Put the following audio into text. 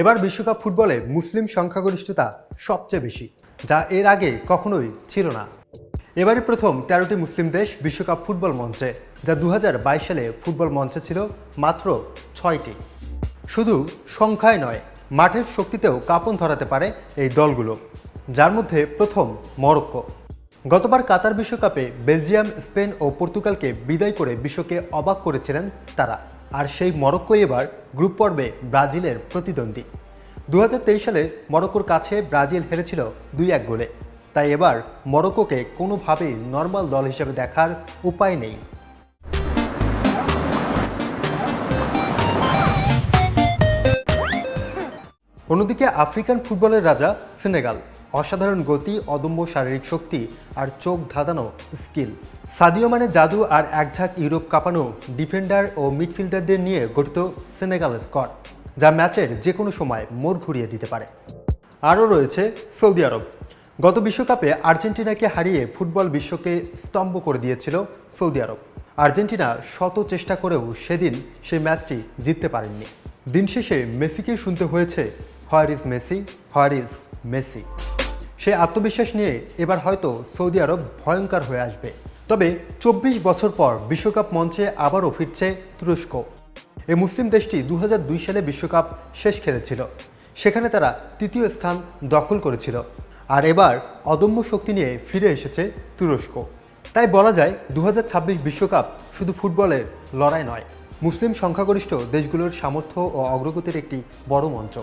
এবার বিশ্বকাপ ফুটবলে মুসলিম সংখ্যাগরিষ্ঠতা সবচেয়ে বেশি, যা এর আগে কখনোই ছিল না। এবারই প্রথম 13টি মুসলিম দেশ বিশ্বকাপ ফুটবল মঞ্চে, যা 2022 সালে ফুটবল মঞ্চে ছিল মাত্র 6টি। শুধু সংখ্যায় নয়, মাঠের শক্তিতেও কাঁপন ধরাতে পারে এই দলগুলো, যার মধ্যে প্রথম মরক্কো। গতবার কাতার বিশ্বকাপে বেলজিয়াম, স্পেন ও পর্তুগালকে বিদায় করে বিশ্বকে অবাক করেছিলেন তারা। আর সেই মরক্কোই এবার গ্রুপ পর্বে ব্রাজিলের প্রতিদ্বন্দ্বী। 2023 সালে মরক্কোর কাছে ব্রাজিল হেরেছিল 2-1 গোলে। তাই এবার মরক্কোকে কোনোভাবেই নর্মাল দল হিসেবে দেখার উপায় নেই। অন্যদিকে আফ্রিকান ফুটবলের রাজা সেনেগাল, অসাধারণ গতি, অদম্য শারীরিক শক্তি আর চোখ ধাঁধানো স্কিল। সাদিও মানে জাদু আর একঝাঁক ইউরোপ কাঁপানো ডিফেন্ডার ও মিডফিল্ডারদের নিয়ে গঠিত সেনেগাল স্কোয়াড, যা ম্যাচের যে কোনো সময় মোড় ঘুরিয়ে দিতে পারে। আরও রয়েছে সৌদি আরব। গত বিশ্বকাপে আর্জেন্টিনাকে হারিয়ে ফুটবল বিশ্বকে স্তম্ভ করে দিয়েছিল সৌদি আরব। আর্জেন্টিনা শত চেষ্টা করেও সেদিন সেই ম্যাচটি জিততে পারেননি। দিন শেষে মেসিকে শুনতে হয়েছে, where is Messi, where is Messi. সে আত্মবিশ্বাস নিয়ে এবার হয়তো সৌদি আরব ভয়ঙ্কর হয়ে আসবে। তবে 24 বছর পর বিশ্বকাপ মঞ্চে আবারও ফিরছে তুরস্ক। এই মুসলিম দেশটি 2002 সালে বিশ্বকাপ শেষ খেলেছিল। সেখানে তারা তৃতীয় স্থান দখল করেছিল। আর এবার অদম্য শক্তি নিয়ে ফিরে এসেছে তুরস্ক। তাই বলা যায় 2026 বিশ্বকাপ শুধু ফুটবলের লড়াই নয়, মুসলিম সংখ্যাগরিষ্ঠ দেশগুলোর সামর্থ্য ও অগ্রগতির একটি বড় মঞ্চ।